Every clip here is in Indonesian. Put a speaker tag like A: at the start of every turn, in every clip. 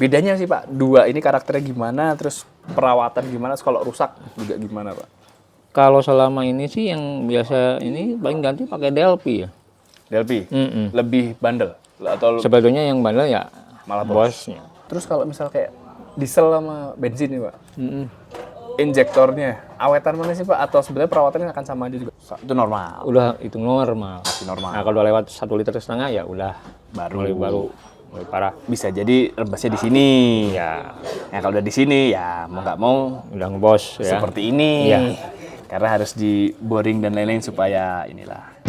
A: Bedanya sih Pak, dua ini karakternya gimana, terus perawatan gimana, terus kalau rusak juga gimana Pak?
B: Kalau selama ini sih yang biasa ini paling ganti pakai Delphi ya.
A: Delphi lebih bandel atau
B: Sebetulnya yang bandel ya
A: malah
B: bosnya.
A: Terus kalau misal kayak diesel sama bensin nih Pak, injektornya awetan mana sih Pak? Atau sebenarnya perawatannya akan sama aja juga? Itu normal,
B: Udah itu normal.
A: masih normal.
B: Nah kalau udah lewat 1,5 liter ya udah mulai parah.
A: Bisa jadi rebasnya di sini.
B: Ya
A: Ya kalau udah di sini ya mau nggak mau
B: udah ngebos ya.
A: seperti ini.
B: Iya.
A: Karena harus di boring dan lain-lain supaya inilah.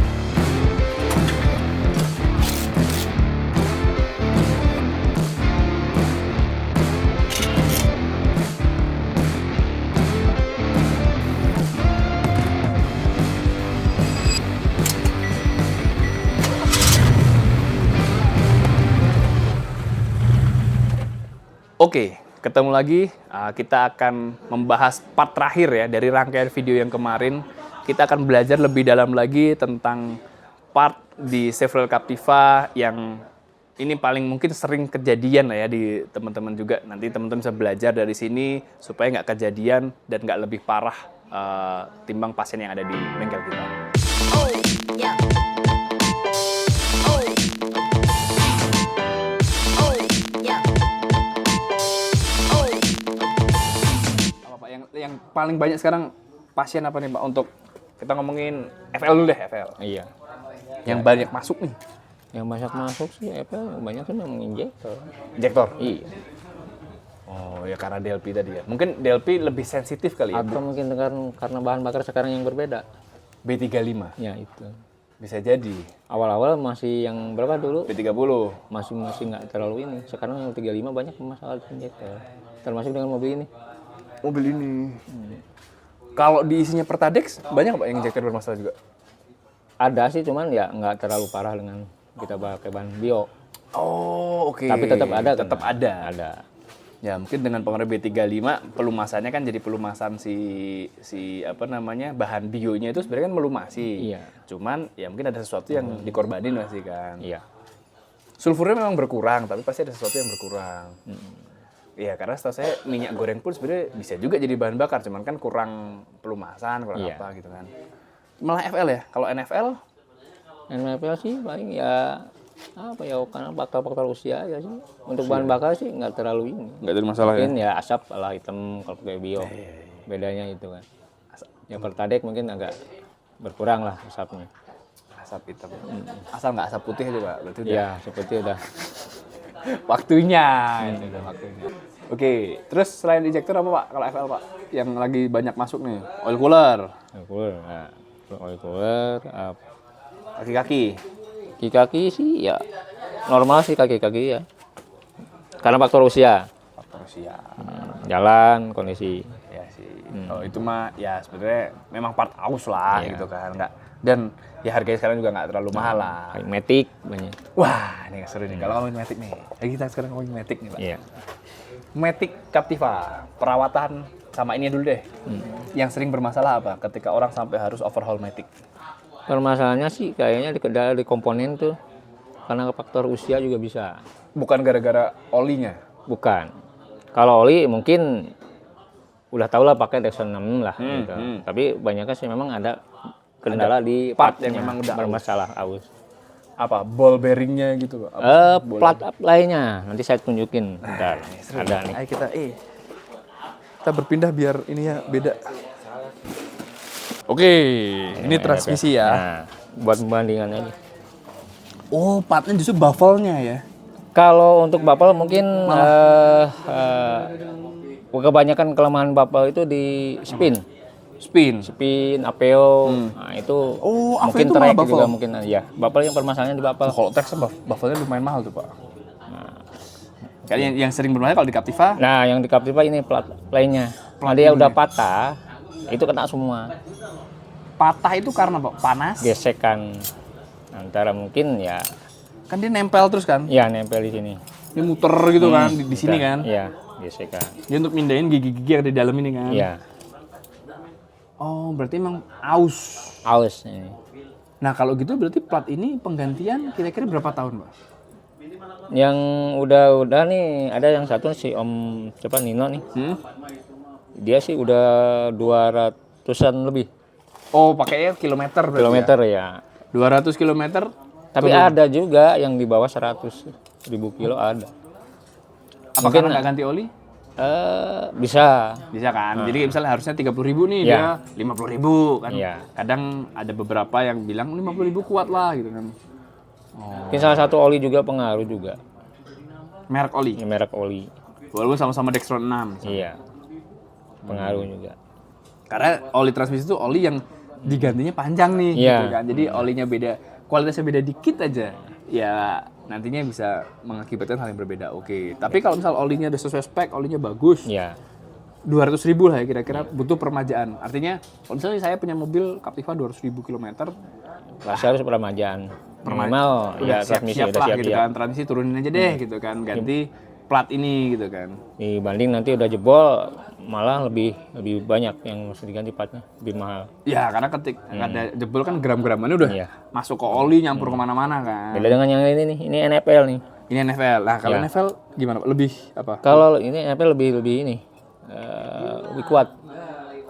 A: Oke, ketemu lagi. Kita akan membahas part terakhir ya dari rangkaian video yang kemarin. Kita akan belajar lebih dalam lagi tentang part di Chevrolet Captiva yang ini paling mungkin sering kejadian lah ya di teman-teman juga. Nanti teman-teman bisa belajar dari sini supaya nggak kejadian dan nggak lebih parah timbang pasien yang ada di bengkel kita. Yang paling banyak sekarang pasien apa nih Pak untuk kita ngomongin FL dulu deh, FL.
B: Iya.
A: Yang banyak masuk nih.
B: Yang banyak masuk sih Apple, yang banyak tuh yang injektor.
A: Injektor.
B: Iya.
A: Oh ya karena Delphi tadi ya. Mungkin Delphi lebih sensitif kali ya.
B: Atau mungkin karena bahan bakar sekarang yang berbeda.
A: B35.
B: Ya itu.
A: Bisa jadi.
B: Awal-awal masih yang berapa dulu?
A: B30.
B: Masih nggak terlalu ini. Sekarang yang 35 banyak masalah injektor. Termasuk dengan mobil ini.
A: Mobil ini. Kalau diisinya Pertadex banyak Pak yang injektor bermasalah juga.
B: Ada sih cuman ya nggak terlalu parah dengan kita pakai bahan bio.
A: Oh, oke.
B: Tapi tetap ada kan?
A: Tetap ada.
B: Ada.
A: Ya mungkin dengan pengaruh B35 pelumasannya kan jadi pelumasan si apa namanya bahan bionya itu sebenarnya kan melumasi.
B: Iya.
A: Cuman ya mungkin ada sesuatu yang dikorbanin pasti kan.
B: Iya.
A: Sulfurnya memang berkurang tapi pasti ada sesuatu yang berkurang. Iya karena setahu saya minyak goreng pun sebenarnya bisa juga jadi bahan bakar cuman kan kurang pelumasan kurang
B: Iya.
A: apa gitu kan. Malah FL ya. Kalau NFL
B: NFL sih paling ya apa ya karena faktor-faktor usia aja sih. Untuk bahan bakar sih nggak terlalu ini.
A: nggak ada masalah
B: Mungkin ya asap lah hitam kalau pakai bio. Bedanya itu kan. Ya Pertadek mungkin agak berkurang lah asapnya.
A: asap hitam. Asal nggak asap putih aja Pak. Berarti udah
B: Ya seperti udah.
A: waktunya. Itu udah waktunya. Oke, terus selain injektor apa Pak? Kalau FL Pak, yang lagi banyak masuk nih, oil cooler,
B: Oil cooler,
A: kaki-kaki.
B: kaki-kaki sih ya normal sih kaki-kaki ya. Karena faktor usia,
A: Faktor usia.
B: jalan, kondisi.
A: Ya sih. Kalau itu mah ya sebenarnya memang part aus lah
B: Iya.
A: gitu kan. Nggak, dan ya harganya sekarang juga nggak terlalu mahal lah.
B: Kayak Matic banyak.
A: Wah, ini seru nih. Kalau ngomongin Matic nih. Ya kita sekarang ngomongin Matic nih Pak.
B: Iya.
A: Matic Captiva, perawatan sama ini dulu deh. Yang sering bermasalah apa ketika orang sampai harus overhaul Matic?
B: Permasalahannya sih kayaknya di komponen tuh karena faktor usia juga bisa.
A: Bukan gara-gara olinya.
B: Bukan. Kalau oli mungkin udah tau lah pakai Dexon 6 lah gitu. Tapi banyaknya sih memang ada kendala di
A: part yang
B: partnya
A: memang udah
B: bermasalah aus.
A: Apa ball bearingnya gitu Pak?
B: Plat lainnya nanti saya tunjukin bentar. Ada nih.
A: Ayo kita berpindah biar ini ya beda. Oke, ini transmisi ya.
B: Nah, buat pembandingan aja.
A: Oh, partnya justru baffle-nya ya.
B: Kalau untuk bapel mungkin kebanyakan kelemahan bapel itu di spin, APO. Nah, itu
A: APO
B: mungkin
A: itu malah
B: track
A: baffle?
B: juga mungkin ya. Bapel yang permasalahannya di bapel.
A: Kalau Trax baffle-nya lumayan mahal tuh Pak. Kan yang sering bermasalah kalau di Captiva,
B: Nah, yang di Captiva ini plat lainnya. Nah, dia udah patah, itu kena semua.
A: patah itu karena Pak panas.
B: Gesekan antara mungkin ya,
A: Kan dia nempel terus kan?
B: ya nempel di sini.
A: Dia muter gitu kan di sini kan?
B: Iya, gesekan.
A: Dia untuk mindahin gigi-gigi yang ada di dalam ini kan?
B: Iya,
A: Oh, berarti emang aus.
B: aus ini.
A: Nah, kalau gitu berarti plat ini penggantian kira-kira berapa tahun, Pak?
B: Yang udah nih ada yang satu si Om siapa Nino nih. Dia sih udah 200-an lebih.
A: Oh, pakainya kilometer berarti
B: Kilometer ya.
A: 200 kilometer.
B: Tapi ada juga yang di bawah 100.000 kilo ada.
A: Apa karena nggak ganti oli?
B: Bisa.
A: Bisa kan? Jadi misalnya harusnya 30.000 nih,
B: Ya.
A: dia 50.000 kan.
B: Iya.
A: Kadang ada beberapa yang bilang 50.000 kuat lah gitu kan.
B: Mungkin salah satu oli juga pengaruh juga.
A: Merek oli.
B: Ini merek oli.
A: Walaupun sama-sama Dextron 6.
B: Iya. Pengaruh juga.
A: Karena oli transmisi itu oli yang digantinya panjang nih
B: Iya.
A: gitu kan. Jadi olinya beda, kualitasnya beda dikit aja. Ya nantinya bisa mengakibatkan hal yang berbeda. Oke. Tapi kalau misal olinya udah sesuai spek, olinya bagus.
B: Iya.
A: 200.000 lah ya kira-kira butuh permajaan. Artinya kalau misalnya saya punya mobil Captiva 200.000 kilometer,
B: Pasti harus peremajaan. Minimal ya transmisi
A: siap
B: udah
A: lah
B: siap
A: gitu
B: ya.
A: kan. Transmisi turunin aja deh gitu kan. Ganti plat ini gitu kan.
B: Dibanding nanti udah jebol malah lebih banyak yang mesti diganti platnya, lebih mahal.
A: Ya karena ada jebol kan gram-gramannya udah
B: Iya.
A: masuk ke oli nyampur kemana-mana kan.
B: Beda dengan yang ini nih, ini NFL nih.
A: Ini NFL. Nah kalau
B: Ya.
A: NFL gimana Pak? Lebih apa?
B: Kalau ini NFL lebih ini lebih kuat,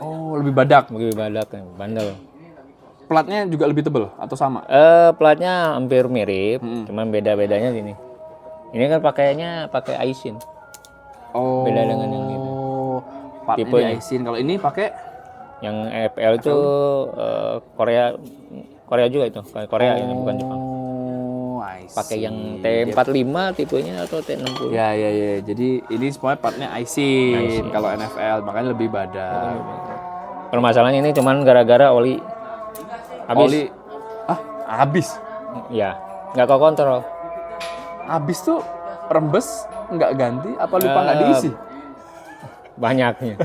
A: Oh lebih badak.
B: lebih badak, bandel.
A: Platnya juga lebih tebal atau sama?
B: Platnya hampir mirip, cuman beda-bedanya gini. Ini kan pakainya pakai Aisin.
A: Oh.
B: Beda dengan yang ini.
A: Platnya
B: Tipenya.
A: diaisin. Kalau ini pakai
B: Yang FL itu Korea juga itu, Korea ini bukan Jepang.
A: Oh, I see.
B: Pakai yang T45 tipenya atau T60.
A: Ya. Jadi ini semuanya partnya Aisin. Kalau NFL makanya lebih badak.
B: Permasalahannya ini cuman gara-gara oli habis.
A: Oli habis.
B: Ya, nggak kau kontrol.
A: Habis tuh rembes nggak ganti apa lupa nggak diisi?
B: Banyaknya.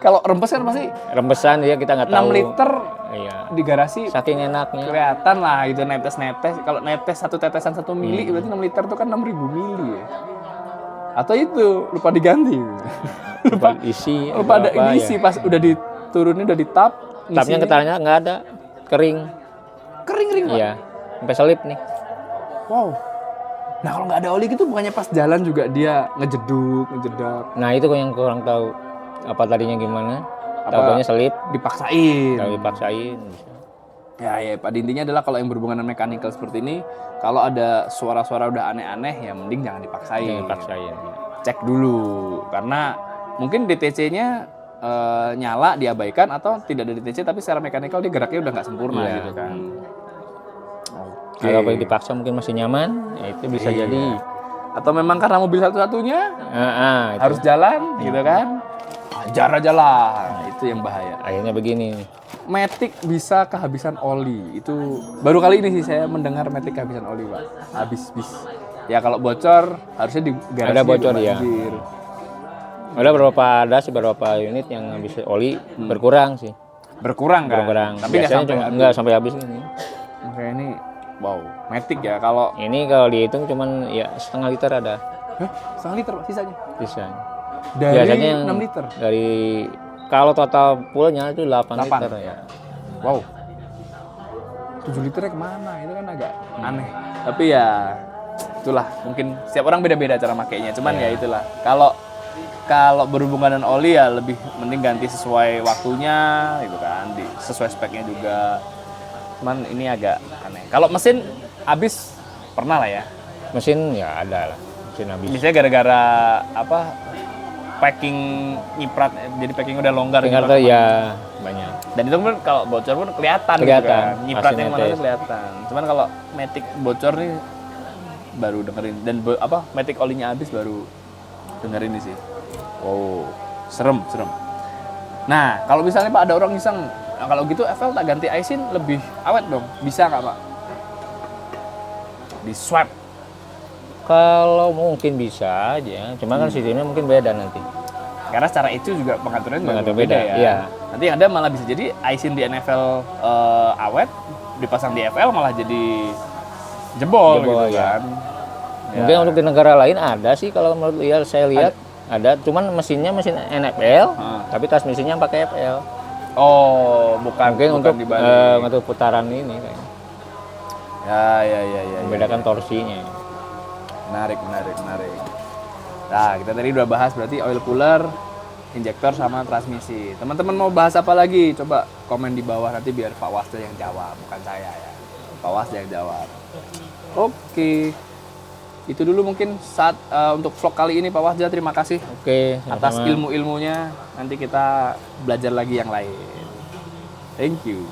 A: Kalau rembes kan pasti
B: Rembesan dia kita nggak tahu.
A: 6 liter
B: Iya.
A: di garasi
B: Saking enaknya.
A: kelihatan lah gitu netes-netes. Kalau netes satu tetesan 1 mili berarti 6 liter itu kan 6.000 mili ya. Atau itu lupa diganti. lupa
B: Isi.
A: lupa ada
B: apa,
A: diisi
B: ya.
A: pas udah diturunin udah ditap.
B: Tapnya ketaranya nggak ada, kering.
A: Kering-kering Pak.
B: Iya. Sampai selip nih.
A: Wow. Nah kalau nggak ada oli gitu bukannya pas jalan juga dia ngejedak.
B: Nah itu yang kurang tahu. Apa tadinya gimana? Tahunya selip,
A: Dipaksain.
B: kalau dipaksain.
A: Ya pada intinya adalah kalau yang berhubungan dengan mechanical seperti ini, kalau ada suara-suara udah aneh-aneh ya mending jangan dipaksain.
B: Jangan dipaksain.
A: Cek dulu karena mungkin DTC-nya nyala diabaikan atau tidak ada DTC tapi secara mechanical dia geraknya udah nggak sempurna
B: Iya.
A: gitu kan.
B: Kalau yang dipaksa mungkin masih nyaman, ya itu bisa
A: Iya.
B: jadi.
A: Atau memang karena mobil satu-satunya
B: Itu.
A: harus jalan gitu kan. Hajar aja lah, itu yang bahaya.
B: Akhirnya begini.
A: Matic bisa kehabisan oli. Itu baru kali ini sih saya mendengar Matic kehabisan oli, Pak. Habis. Ya kalau bocor harusnya di garasi.
B: Ada bocor, ya.
A: banjir.
B: Ada beberapa unit yang habis oli berkurang sih.
A: Berkurang kan?
B: Berkurang.
A: Tapi nggak
B: Biasanya
A: sampai
B: cuma
A: habis.
B: enggak sampai habis ini.
A: Oke, ini wow, Matic ya. Kalau
B: Ini kalau dihitung cuman ya setengah liter ada
A: setengah liter Pak, sisanya.
B: sisanya.
A: Dari
B: Biasanya yang
A: 6 liter.
B: Dari kalau total fullnya itu 8
A: 8.
B: liter ya.
A: Wow. 7 liternya kemana? Itu kan agak aneh. Tapi ya itulah mungkin setiap orang beda-beda cara makainya. Cuman ya itulah. Kalau berhubungan dengan oli ya lebih mending ganti sesuai waktunya gitu kan, sesuai speknya juga. Cuman ini agak aneh. Kalau mesin habis pernah lah ya.
B: Mesin ya ada lah. Mesin habis.
A: Misalnya gara-gara apa? Packing nyiprat, jadi packing udah longgar gitu
B: Jakarta
A: kan.
B: ya banyak.
A: Dan itu pun kalau bocor pun kelihatan gitu
B: Kelihatan,
A: kan. Nyipratnya
B: hasilnya
A: mana
B: tes.
A: tuh kelihatan. Cuman kalau Matic bocor nih baru dengerin dan Matic olinya habis baru dengerin ini sih. Wow, serem. Nah, kalau misalnya Pak ada orang iseng, nah kalau gitu FL tak ganti Aisin lebih awet dong. Bisa nggak Pak? Di swap.
B: Kalau mungkin bisa aja, cuma kan sistemnya mungkin beda nanti.
A: Karena secara itu juga pengaturannya juga
B: Pengatur
A: beda
B: beda,
A: ya.
B: iya.
A: Nanti yang ada malah bisa jadi Aisin di NFL awet, dipasang di FL malah jadi jebol gitu
B: ya.
A: kan.
B: Mungkin untuk di negara lain ada sih kalau menurut saya lihat ada, cuman mesinnya mesin NFL, tapi transmisinya pakai FL.
A: Oh, bukan
B: Mungkin untuk
A: dibalik.
B: untuk putaran ini kayaknya.
A: Ya.
B: Membedakan torsinya.
A: Menarik. Nah, kita tadi udah bahas berarti oil cooler, injektor sama transmisi. Teman-teman mau bahas apa lagi? Coba komen di bawah nanti biar Pak Wasda yang jawab, bukan saya ya. Pak Wasda yang jawab. Oke. Itu dulu mungkin saat untuk vlog kali ini Pak Wasda, terima kasih
B: Oke,
A: atas
B: sama-sama.
A: ilmu-ilmunya. Nanti kita belajar lagi yang lain. Thank you.